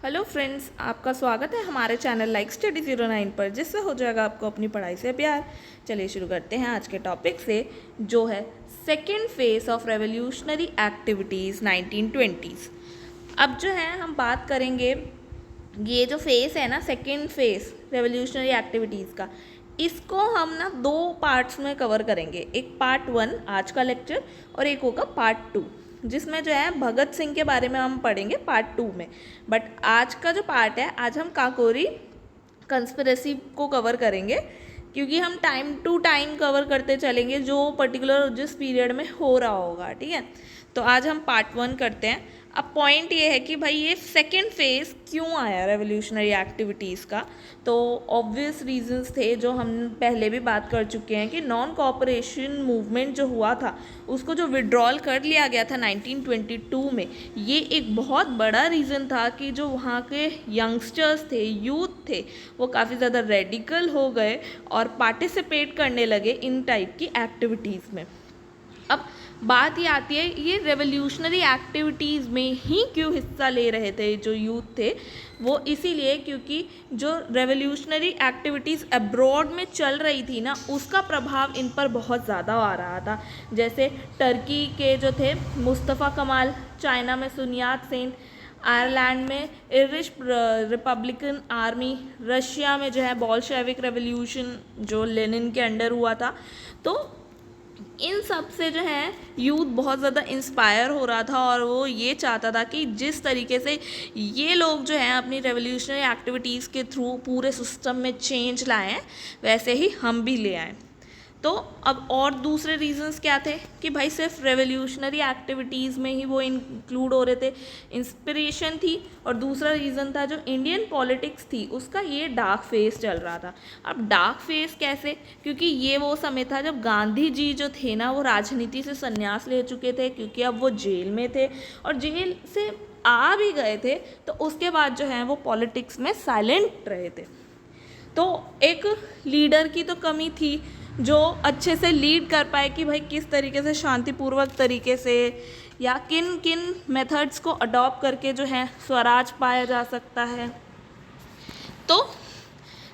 Hello friends, आपका स्वागत है हमारे चैनल लाइक स्टडी 09 पर, जिससे हो जाएगा आपको अपनी पढ़ाई से प्यार। चलिए शुरू करते हैं आज के टॉपिक से, जो है second phase of revolutionary activities 1920s। अब जो है हम बात करेंगे, ये जो फेज़ है ना, सेकेंड फेज रेवोल्यूशनरी एक्टिविटीज़ का, इसको हम ना दो पार्ट्स में कवर करेंगे। एक पार्ट 1 आज का लेक्चर और एक होगा पार्ट 2, जिसमें जो है भगत सिंह के बारे में हम पढ़ेंगे पार्ट 2 में। बट आज का जो पार्ट है, आज हम काकोरी कंस्पिरेसी को कवर करेंगे, क्योंकि हम टाइम टू टाइम कवर करते चलेंगे जो पर्टिकुलर जिस पीरियड में हो रहा होगा। ठीक है, तो आज हम पार्ट 1 करते हैं। अब पॉइंट ये है कि भाई ये सेकेंड फेज क्यों आया रेवोल्यूशनरी एक्टिविटीज़ का। तो ऑब्वियस रीजंस थे जो हम पहले भी बात कर चुके हैं कि नॉन कॉपरेशन मूवमेंट जो हुआ था, उसको जो विड्रॉल कर लिया गया था 1922 में, ये एक बहुत बड़ा रीज़न था कि जो वहाँ के यंगस्टर्स थे, यूथ थे, वो काफ़ी ज़्यादा रेडिकल हो गए और पार्टिसिपेट करने लगे इन टाइप की एक्टिविटीज़ में। अब बात ये आती है, ये रेवोल्यूशनरी एक्टिविटीज़ में ही क्यों हिस्सा ले रहे थे जो यूथ थे, वो इसीलिए क्योंकि जो रेवोल्यूशनरी एक्टिविटीज़ अब्रॉड में चल रही थी ना, उसका प्रभाव इन पर बहुत ज़्यादा आ रहा था। जैसे टर्की के जो थे मुस्तफ़ा कमाल, चाइना में सुन यात सेन, आयरलैंड में इरिश रिपब्लिकन आर्मी, रशिया में जो है बोल्शेविक रेवोल्यूशन जो लेनिन के अंडर हुआ था। तो इन सब से जो है यूथ बहुत ज़्यादा इंस्पायर हो रहा था और वो ये चाहता था कि जिस तरीके से ये लोग जो हैं अपनी रेवोल्यूशनरी एक्टिविटीज़ के थ्रू पूरे सिस्टम में चेंज लाए हैं, वैसे ही हम भी ले आएँ। तो अब और दूसरे रीजंस क्या थे कि भाई सिर्फ रेवोल्यूशनरी एक्टिविटीज़ में ही वो इंक्लूड हो रहे थे, इंस्पिरेशन थी। और दूसरा रीज़न था जो इंडियन पॉलिटिक्स थी, उसका ये डार्क फेज चल रहा था। अब डार्क फेज कैसे, क्योंकि ये वो समय था जब गांधी जी जो थे ना, वो राजनीति से संन्यास ले चुके थे, क्योंकि अब वो जेल में थे और जेल से आ भी गए थे, तो उसके बाद जो है वो पॉलिटिक्स में साइलेंट रहे थे। तो एक लीडर की तो कमी थी जो अच्छे से लीड कर पाए कि भाई किस तरीके से शांतिपूर्वक तरीके से या किन किन मेथड्स को अडॉप्ट करके जो है स्वराज पाया जा सकता है। तो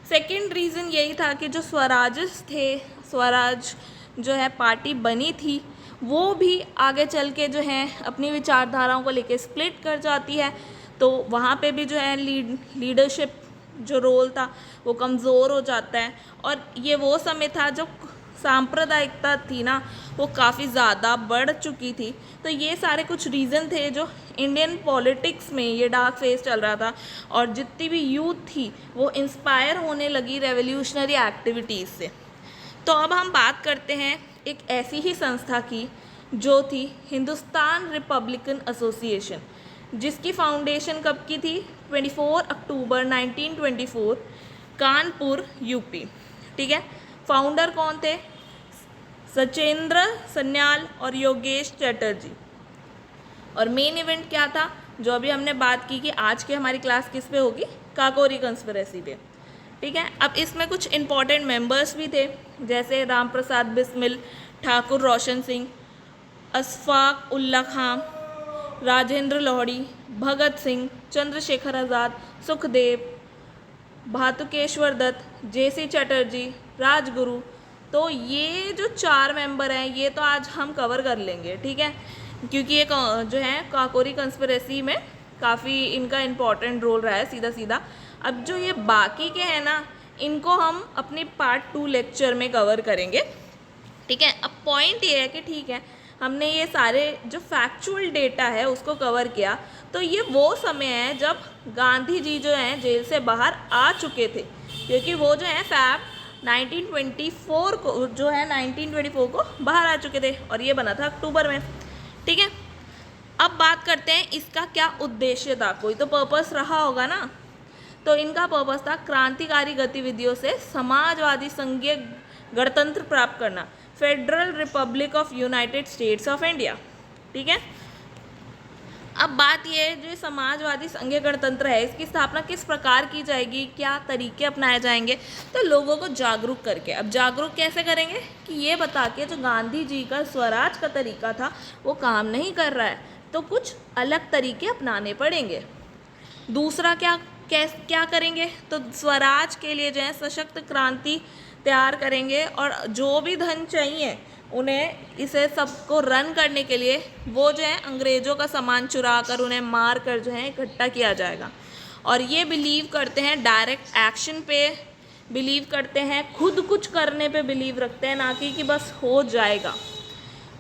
सेकंड रीज़न यही था कि जो स्वराजिस्ट थे, स्वराज जो है पार्टी बनी थी, वो भी आगे चल के जो है अपनी विचारधाराओं को लेके स्प्लिट कर जाती है। तो वहाँ पे भी जो है लीडरशिप जो रोल था वो कमज़ोर हो जाता है। और ये वो समय था जब सांप्रदायिकता थी ना, वो काफ़ी ज़्यादा बढ़ चुकी थी। तो ये सारे कुछ रीज़न थे जो इंडियन पॉलिटिक्स में ये डार्क फेज चल रहा था, और जितनी भी यूथ थी वो इंस्पायर होने लगी रेवोल्यूशनरी एक्टिविटीज़ से। तो अब हम बात करते हैं एक ऐसी ही संस्था की जो थी हिंदुस्तान रिपब्लिकन एसोसिएशन, जिसकी फाउंडेशन कब की थी? 24 अक्टूबर 1924, कानपुर यूपी। ठीक है, फाउंडर कौन थे? सचेंद्र सन्याल और योगेश चैटर्जी। और मेन इवेंट क्या था जो अभी हमने बात की कि आज की हमारी क्लास किस पे होगी? काकोरी कंस्पिरेसी पे। ठीक है, अब इसमें कुछ इंपॉर्टेंट मेंबर्स भी थे, जैसे राम प्रसाद बिस्मिल, ठाकुर रोशन सिंह, अशफाक उल्ला खां, राजेंद्र लोहड़ी, भगत सिंह, चंद्रशेखर आज़ाद, सुखदेव, भातुकेश्वर दत्त, जेसी चटर्जी, राजगुरु। तो ये जो 4 मेंबर हैं, ये तो आज हम कवर कर लेंगे। ठीक है, क्योंकि ये जो है काकोरी कंस्पिरेसी में काफ़ी इनका इम्पॉर्टेंट रोल रहा है सीधा सीधा। अब जो ये बाकी के हैं ना, इनको हम अपनी पार्ट 2 लेक्चर में कवर करेंगे। ठीक है, अब पॉइंट ये है कि ठीक है, हमने ये सारे जो फैक्चुअल डेटा है उसको कवर किया, तो ये वो समय है जब गांधी जी जो हैं जेल से बाहर आ चुके थे, क्योंकि वो जो है फैब 1924 को जो है 1924 को बाहर आ चुके थे और ये बना था अक्टूबर में। ठीक है, अब बात करते हैं इसका क्या उद्देश्य था। कोई तो पर्पस रहा होगा ना। तो इनका पर्पस था क्रांतिकारी गतिविधियों से समाजवादी संघीय गणतंत्र प्राप्त करना, federal Republic of United states of India. ठीक है, अब बात यह है जो समाजवादी संघीय गणतंत्र है, इसकी स्थापना किस प्रकार की जाएगी, क्या तरीके अपनाए जाएंगे? तो लोगों को जागरूक करके। अब जागरूक कैसे करेंगे कि ये बता के जो गांधी जी का स्वराज का तरीका था वो काम नहीं कर रहा है, तो कुछ अलग तरीके अपनाने पड़ेंगे। दूसरा क्या करेंगे, तो स्वराज के लिए जो है सशक्त क्रांति तैयार करेंगे, और जो भी धन चाहिए उन्हें इसे सबको रन करने के लिए वो जो है अंग्रेज़ों का सामान चुरा कर उन्हें मार कर जो है इकट्ठा किया जाएगा। और ये बिलीव करते हैं डायरेक्ट एक्शन पे बिलीव करते हैं, खुद कुछ करने पे बिलीव रखते हैं, ना कि बस हो जाएगा।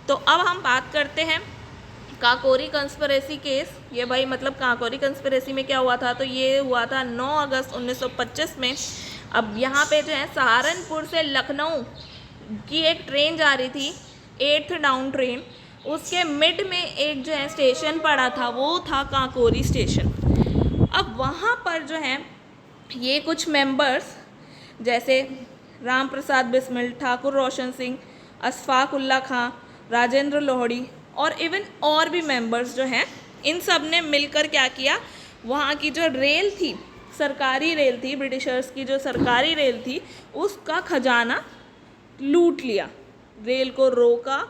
तो अब हम बात करते हैं काकोरी कंस्पिरेसी केस। ये भाई मतलब काकोरी कंस्पिरेसी में क्या हुआ था, तो ये हुआ था 9 अगस्त 1925 में। अब यहाँ पे जो है सहारनपुर से लखनऊ की एक ट्रेन जा रही थी, 8th डाउन ट्रेन। उसके मिड में एक जो है स्टेशन पड़ा था, वो था काकोरी स्टेशन। अब वहाँ पर जो है ये कुछ मेंबर्स जैसे राम प्रसाद बिस्मिल, ठाकुर रोशन सिंह, अशफाक उल्ला खां, राजेंद्र लोहड़ी और इवन और भी मेंबर्स जो हैं, इन सब ने मिलकर क्या किया, वहाँ की जो रेल थी, सरकारी रेल थी, ब्रिटिशर्स की जो सरकारी रेल थी, उसका खजाना लूट लिया। रेल को रोका,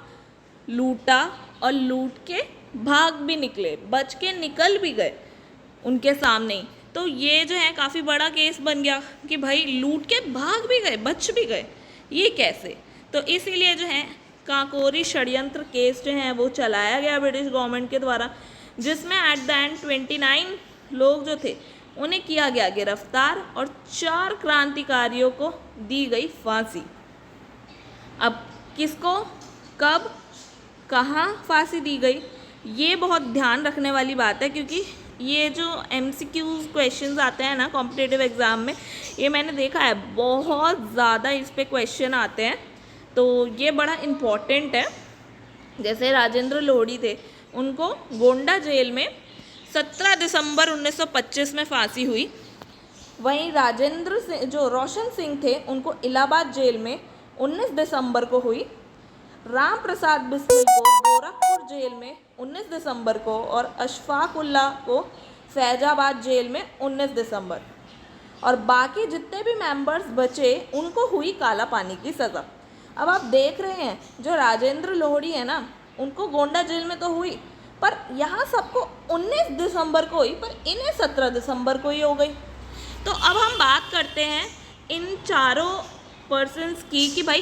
लूटा और लूट के भाग भी निकले, बच के निकल भी गए उनके सामने ही। तो ये जो है काफ़ी बड़ा केस बन गया कि भाई लूट के भाग भी गए, बच भी गए, ये कैसे। तो इसीलिए जो है काकोरी षड्यंत्र केस जो है वो चलाया गया ब्रिटिश गवर्नमेंट के द्वारा, जिसमें एट द एंड 29 लोग जो थे उन्हें किया गया गिरफ्तार और 4 क्रांतिकारियों को दी गई फांसी। अब किसको, कब, कहाँ फांसी दी गई, ये बहुत ध्यान रखने वाली बात है, क्योंकि ये जो MCQs क्वेश्चंस आते हैं ना कॉम्पिटिटिव एग्ज़ाम में, ये मैंने देखा है बहुत ज़्यादा इस पे क्वेश्चन आते हैं, तो ये बड़ा इम्पॉर्टेंट है। जैसे राजेंद्र लोहड़ी थे, उनको गोंडा जेल में 17 दिसंबर 1925 में फांसी हुई। वहीं राजेंद्र सिंह जो रोशन सिंह थे, उनको इलाहाबाद जेल में 19 दिसंबर को हुई। राम प्रसाद बिस्मिल को गोरखपुर जेल में 19 दिसंबर को और अशफाक उल्ला को फैजाबाद जेल में 19 दिसंबर। और बाकी जितने भी मेंबर्स बचे उनको हुई काला पानी की सज़ा। अब आप देख रहे हैं जो राजेंद्र लोहड़ी है ना, उनको गोंडा जेल में तो हुई, पर यहाँ सबको 19 दिसंबर को हुई, पर इन्हें 17 दिसंबर को ही हो गई। तो अब हम बात करते हैं इन चारों पर्सन्स की कि भाई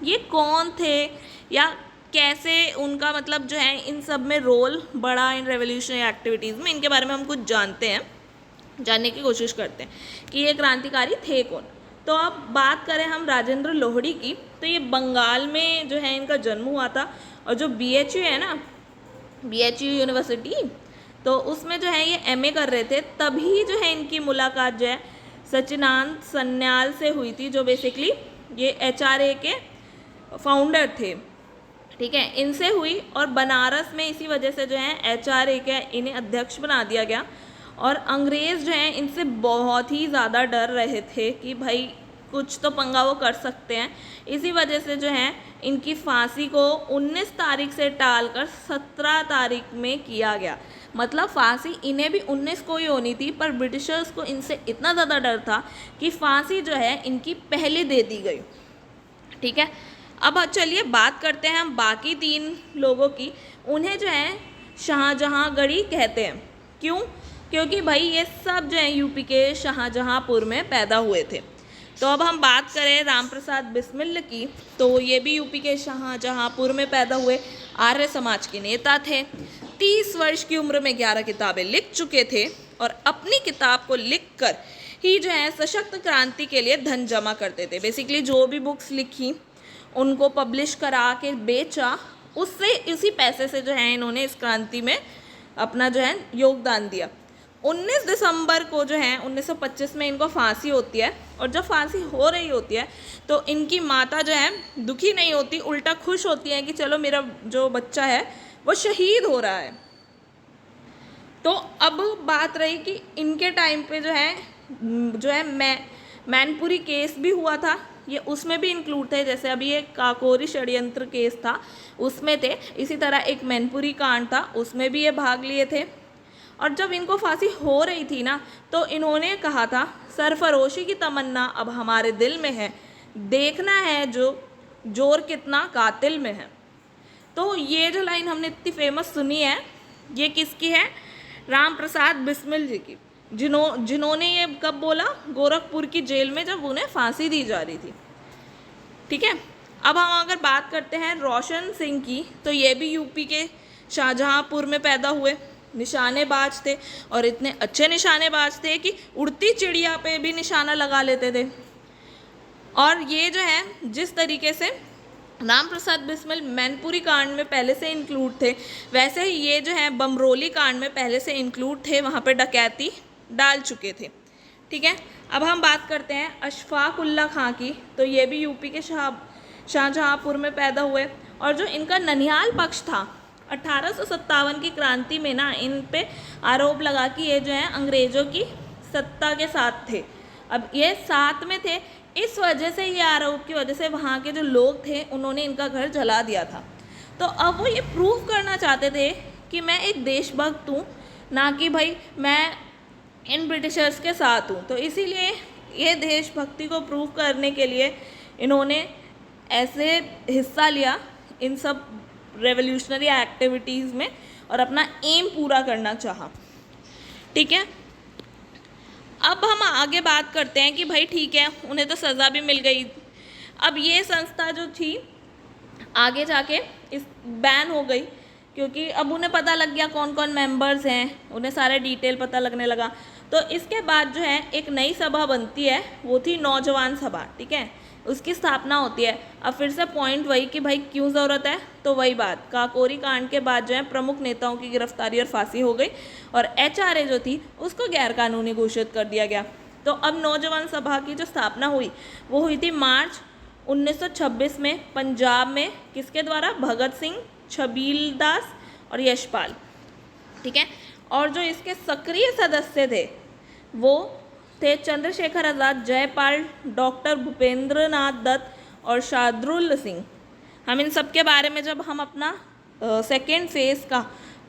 ये कौन थे या कैसे उनका मतलब जो है इन सब में रोल बढ़ा इन रेवोल्यूशनरी एक्टिविटीज़ में, इनके बारे में हम कुछ जानते हैं, जानने की कोशिश करते हैं कि ये क्रांतिकारी थे कौन। तो अब बात करें हम राजेंद्र लोहड़ी की, तो ये बंगाल में जो है इनका जन्म हुआ था, और जो BHU है ना, BHU यूनिवर्सिटी, तो उसमें जो है ये MA कर रहे थे, तभी जो है इनकी मुलाकात जो है सचिदानंद सन्याल से हुई थी, जो बेसिकली ये HRA के फाउंडर थे, ठीक है, इनसे हुई। और बनारस में इसी वजह से जो है HRA के इन्हें अध्यक्ष बना दिया गया, और अंग्रेज़ जो हैं इनसे बहुत ही ज़्यादा डर रहे थे कि भाई कुछ तो पंगा वो कर सकते हैं। इसी वजह से जो है इनकी फांसी को 19 तारीख से टालकर 17 तारीख में किया गया। मतलब फांसी इन्हें भी 19 को ही होनी थी, पर ब्रिटिशर्स को इनसे इतना ज़्यादा डर था कि फांसी जो है इनकी पहले दे दी गई, ठीक है। अब चलिए बात करते हैं हम बाकी 3 लोगों की। उन्हें जो है शाहजहाँगढ़ी कहते हैं। क्यों? क्योंकि भाई ये सब जो है यूपी के शाहजहाँपुर में पैदा हुए थे। तो अब हम बात करें राम प्रसाद बिस्मिल की, तो ये भी यूपी के शाहजहाँपुर में पैदा हुए आर्य समाज के नेता थे। 30 वर्ष की उम्र में 11 किताबें लिख चुके थे, और अपनी किताब को लिखकर ही जो है सशक्त क्रांति के लिए धन जमा करते थे। बेसिकली जो भी बुक्स लिखी उनको पब्लिश करा के बेचा, उससे इसी पैसे से जो है इन्होंने इस क्रांति में अपना जो है योगदान दिया। 19 दिसंबर को जो है 1925 में इनको फांसी होती है, और जब फांसी हो रही होती है तो इनकी माता जो है दुखी नहीं होती, उल्टा खुश होती है कि चलो मेरा जो बच्चा है वो शहीद हो रहा है। तो अब बात रही कि इनके टाइम पे जो है मैनपुरी केस भी हुआ था, ये उसमें भी इंक्लूड थे। जैसे अभी एक काकोरी षड्यंत्र केस था उसमें थे, इसी तरह एक मैनपुरी कांड था उसमें भी ये भाग लिए थे। और जब इनको फांसी हो रही थी ना, तो इन्होंने कहा था सरफरोशी की तमन्ना अब हमारे दिल में है, देखना है जो जोर कितना कातिल में है। तो ये जो लाइन हमने इतनी फेमस सुनी है, ये किसकी है? राम प्रसाद बिस्मिल जी की, जिन्होंने ये कब बोला, गोरखपुर की जेल में जब उन्हें फांसी दी जा रही थी। ठीक है, अब हम अगर बात करते हैं रोशन सिंह की, तो ये भी यूपी के शाहजहांपुर में पैदा हुए, निशानेबाज थे और इतने अच्छे निशानेबाज थे कि उड़ती चिड़िया पे भी निशाना लगा लेते थे। और ये जो है जिस तरीके से राम प्रसाद बिस्मिल मैनपुरी कांड में पहले से इंक्लूड थे, वैसे ही ये जो है बमरोली कांड में पहले से इंक्लूड थे, वहाँ पे डकैती डाल चुके थे। ठीक है, अब हम बात करते हैं अशफाक उल्ला खां की, तो ये भी यूपी के शाहजहांपुर में पैदा हुए और जो इनका ननिहाल पक्ष था 1857 की क्रांति में ना, इन पे आरोप लगा कि ये जो है अंग्रेज़ों की सत्ता के साथ थे। अब ये साथ में थे, इस वजह से ये आरोप की वजह से वहाँ के जो लोग थे उन्होंने इनका घर जला दिया था। तो अब वो ये प्रूव करना चाहते थे कि मैं एक देशभक्त हूँ, ना कि भाई मैं इन ब्रिटिशर्स के साथ हूँ। तो इसीलिए ये देशभक्ति को प्रूव करने के लिए इन्होंने ऐसे हिस्सा लिया इन सब रेवोल्यूशनरी एक्टिविटीज़ में और अपना एम पूरा करना चाहा। ठीक है, अब हम आगे बात करते हैं कि भाई ठीक है, उन्हें तो सज़ा भी मिल गई। अब ये संस्था जो थी आगे जाके इस बैन हो गई, क्योंकि अब उन्हें पता लग गया कौन कौन मेंबर्स हैं, उन्हें सारे डिटेल पता लगने लगा। तो इसके बाद जो है एक नई सभा बनती है, वो थी नौजवान सभा। ठीक है, उसकी स्थापना होती है। अब फिर से पॉइंट वही कि भाई क्यों ज़रूरत है, तो वही बात, काकोरी कांड के बाद जो है प्रमुख नेताओं की गिरफ्तारी और फांसी हो गई और HRA जो थी उसको गैरकानूनी घोषित कर दिया गया। तो अब नौजवान सभा की जो स्थापना हुई वो हुई थी मार्च 1926 में पंजाब में, किसके द्वारा, भगत सिंह, छबील दास और यशपाल। ठीक है, और जो इसके सक्रिय सदस्य थे वो थे चंद्रशेखर आज़ाद, जयपाल, डॉक्टर भूपेंद्र नाथ दत्त और शार्दुल सिंह। हम इन सब के बारे में जब हम अपना सेकेंड फेज़ का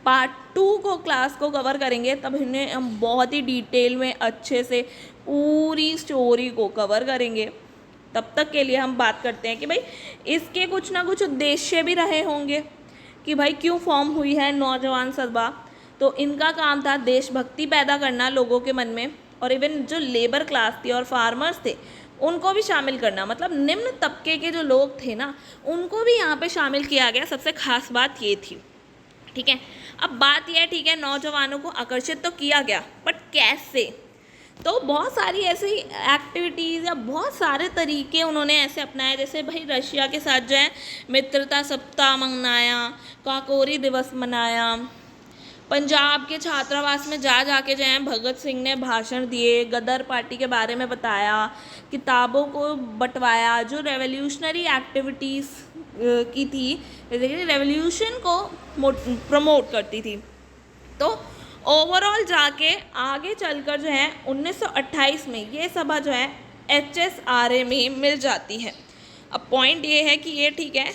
पार्ट 2 को क्लास को कवर करेंगे तब इन्हें हम बहुत ही डिटेल में अच्छे से पूरी स्टोरी को कवर करेंगे। तब तक के लिए हम बात करते हैं कि भाई इसके कुछ ना कुछ उद्देश्य भी रहे होंगे कि भाई क्यों फॉर्म हुई है नौजवान सभा। तो इनका काम था देशभक्ति पैदा करना लोगों के मन में, और इवन जो लेबर क्लास थी और फार्मर्स थे उनको भी शामिल करना, मतलब निम्न तबके के जो लोग थे ना उनको भी यहाँ पे शामिल किया गया। सबसे खास बात ये थी। ठीक है, अब बात यह है, ठीक है, नौजवानों को आकर्षित तो किया गया, बट कैसे? तो बहुत सारी ऐसी एक्टिविटीज़ या बहुत सारे तरीके उन्होंने ऐसे अपनाए, जैसे भाई रशिया के साथ जो है मित्रता सप्ताह मनाया, काकोरी दिवस मनाया, पंजाब के छात्रावास में जाके जो है भगत सिंह ने भाषण दिए, गदर पार्टी के बारे में बताया, किताबों को बंटवाया, जो रेवोल्यूशनरी एक्टिविटीज़ की थी, बेसिकली रेवोल्यूशन को प्रमोट करती थी। तो ओवरऑल जाके आगे चलकर जो है 1928 में ये सभा जो है HSRA में मिल जाती है। अब पॉइंट ये है कि ये ठीक है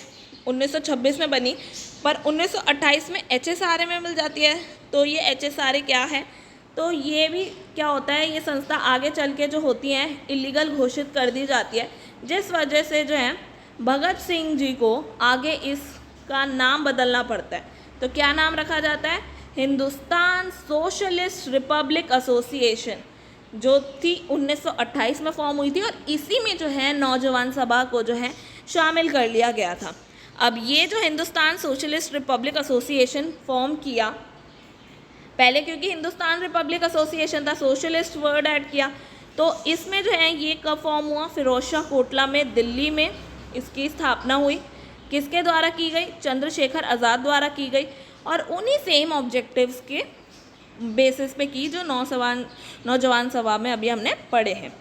1926 में बनी, पर 1928 में HSRA में मिल जाती है। तो ये HSRA क्या है, तो ये भी क्या होता है, ये संस्था आगे चल के जो होती हैं इलीगल घोषित कर दी जाती है, जिस वजह से जो है भगत सिंह जी को आगे इसका नाम बदलना पड़ता है। तो क्या नाम रखा जाता है, हिंदुस्तान सोशलिस्ट रिपब्लिक एसोसिएशन, जो थी 1928 में फॉर्म हुई थी, और इसी में जो है नौजवान सभा को जो है शामिल कर लिया गया था। अब ये जो Hindustan socialist Republic association form किया पहले, क्योंकि हिंदुस्तान रिपब्लिक एसोसिएशन था, सोशलिस्ट वर्ड ऐड किया, तो इसमें जो है ये कब फॉर्म हुआ, फिरोजशाह कोटला में, दिल्ली में इसकी स्थापना हुई। किसके द्वारा की गई, चंद्रशेखर आज़ाद द्वारा की गई, और उन्हीं सेम ऑब्जेक्टिव्स के बेसिस पे की जो नौजवान सभा में अभी हमने पढ़े हैं।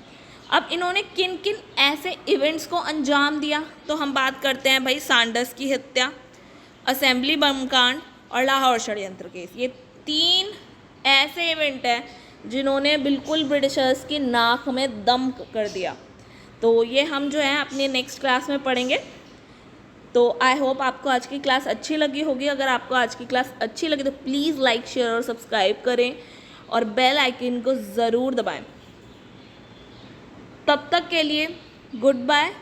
अब इन्होंने किन किन ऐसे इवेंट्स को अंजाम दिया, तो हम बात करते हैं भाई सांडर्स की हत्या, असेंबली बम कांड और लाहौर षड्यंत्र केस। ये 3 ऐसे इवेंट हैं जिन्होंने बिल्कुल ब्रिटिशर्स की नाक में दम कर दिया। तो ये हम जो है अपनी नेक्स्ट क्लास में पढ़ेंगे। तो आई होप आपको आज की क्लास अच्छी लगी होगी। अगर आपको आज की क्लास अच्छी लगी तो प्लीज़ लाइक, शेयर और सब्सक्राइब करें और बेल आइकन को ज़रूर दबाएं। तब तक के लिए गुड बाय।